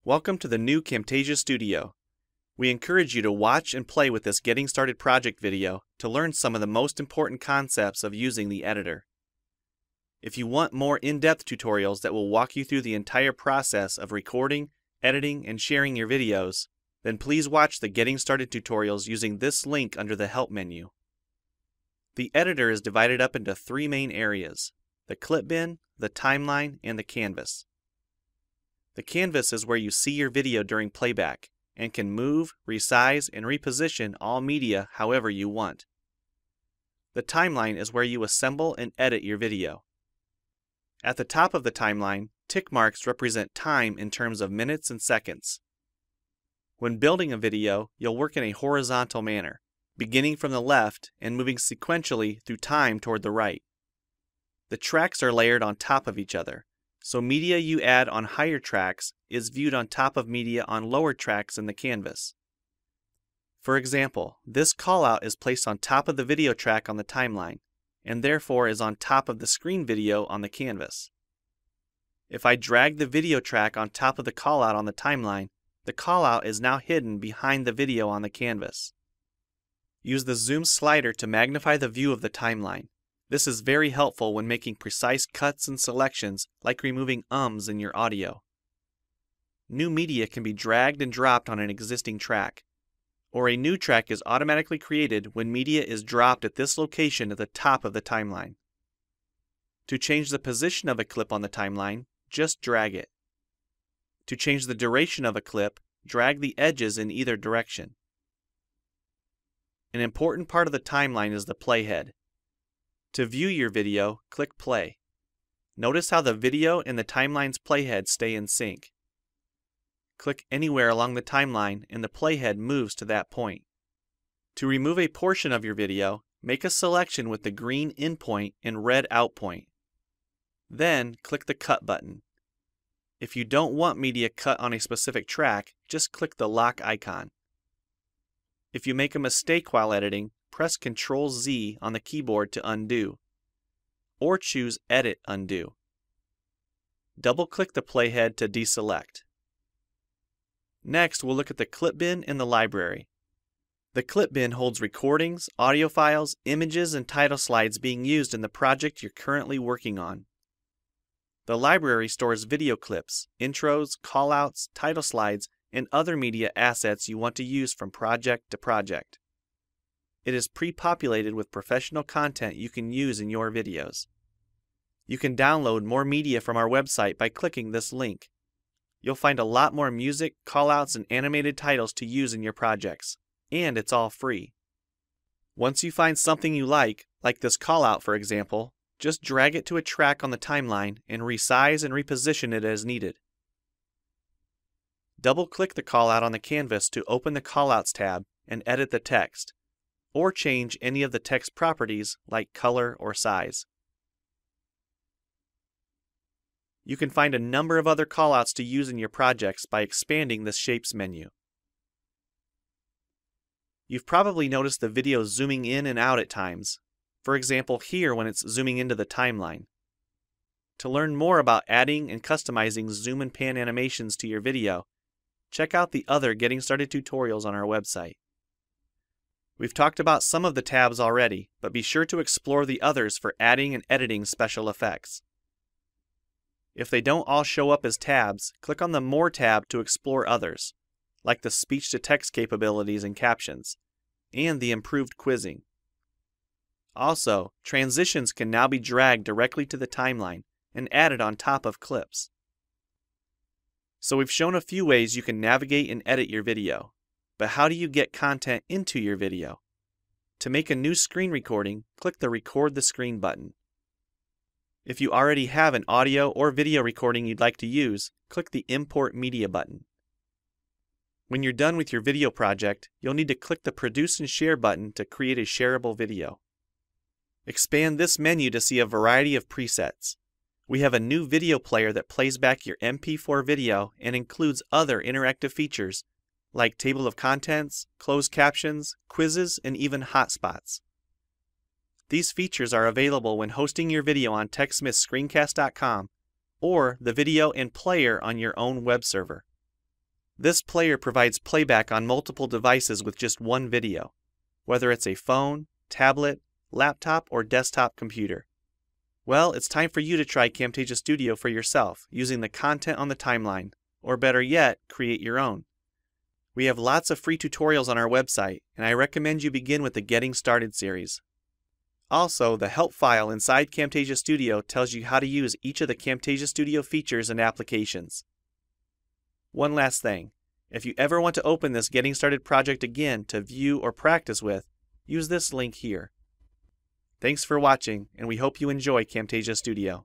Welcome to the new Camtasia Studio. We encourage you to watch and play with this Getting Started project video to learn some of the most important concepts of using the editor. If you want more in-depth tutorials that will walk you through the entire process of recording, editing, and sharing your videos, then please watch the Getting Started tutorials using this link under the Help menu. The editor is divided up into three main areas: the clip bin, the timeline, and the canvas. The canvas is where you see your video during playback and can move, resize, and reposition all media however you want. The timeline is where you assemble and edit your video. At the top of the timeline, tick marks represent time in terms of minutes and seconds. When building a video, you'll work in a horizontal manner, beginning from the left and moving sequentially through time toward the right. The tracks are layered on top of each other, so media you add on higher tracks is viewed on top of media on lower tracks in the canvas. For example, this callout is placed on top of the video track on the timeline, and therefore is on top of the screen video on the canvas. If I drag the video track on top of the callout on the timeline, the callout is now hidden behind the video on the canvas. Use the zoom slider to magnify the view of the timeline. This is very helpful when making precise cuts and selections, like removing ums in your audio. New media can be dragged and dropped on an existing track, or a new track is automatically created when media is dropped at this location at the top of the timeline. To change the position of a clip on the timeline, just drag it. To change the duration of a clip, drag the edges in either direction. An important part of the timeline is the playhead. To view your video, click play. Notice how the video and the timeline's playhead stay in sync. Click anywhere along the timeline and the playhead moves to that point. To remove a portion of your video, make a selection with the green in point and red out point. Then click the cut button. If you don't want media cut on a specific track, just click the lock icon. If you make a mistake while editing, press Ctrl-Z on the keyboard to undo, or choose Edit Undo. Double-click the playhead to deselect. Next, we'll look at the clip bin in the library. The clip bin holds recordings, audio files, images, and title slides being used in the project you're currently working on. The library stores video clips, intros, callouts, title slides, and other media assets you want to use from project to project. It is pre-populated with professional content you can use in your videos. You can download more media from our website by clicking this link. You'll find a lot more music, callouts, and animated titles to use in your projects, and it's all free. Once you find something you like this callout for example, just drag it to a track on the timeline and resize and reposition it as needed. Double-click the callout on the canvas to open the Callouts tab and edit the text, or change any of the text properties like color or size. You can find a number of other callouts to use in your projects by expanding this Shapes menu. You've probably noticed the video zooming in and out at times, for example here when it's zooming into the timeline. To learn more about adding and customizing zoom and pan animations to your video, check out the other Getting Started tutorials on our website. We've talked about some of the tabs already, but be sure to explore the others for adding and editing special effects. If they don't all show up as tabs, click on the More tab to explore others, like the speech-to-text capabilities and captions, and the improved quizzing. Also, transitions can now be dragged directly to the timeline and added on top of clips. So we've shown a few ways you can navigate and edit your video. But how do you get content into your video? To make a new screen recording, click the Record the Screen button. If you already have an audio or video recording you'd like to use, click the Import Media button. When you're done with your video project, you'll need to click the Produce and Share button to create a shareable video. Expand this menu to see a variety of presets. We have a new video player that plays back your MP4 video and includes other interactive features like table of contents, closed captions, quizzes, and even hotspots. These features are available when hosting your video on TechSmithScreencast.com or the video and player on your own web server. This player provides playback on multiple devices with just one video, whether it's a phone, tablet, laptop, or desktop computer. Well, it's time for you to try Camtasia Studio for yourself using the content on the timeline, or better yet, create your own. We have lots of free tutorials on our website, and I recommend you begin with the Getting Started series. Also, the help file inside Camtasia Studio tells you how to use each of the Camtasia Studio features and applications. One last thing, if you ever want to open this Getting Started project again to view or practice with, use this link here. Thanks for watching, and we hope you enjoy Camtasia Studio.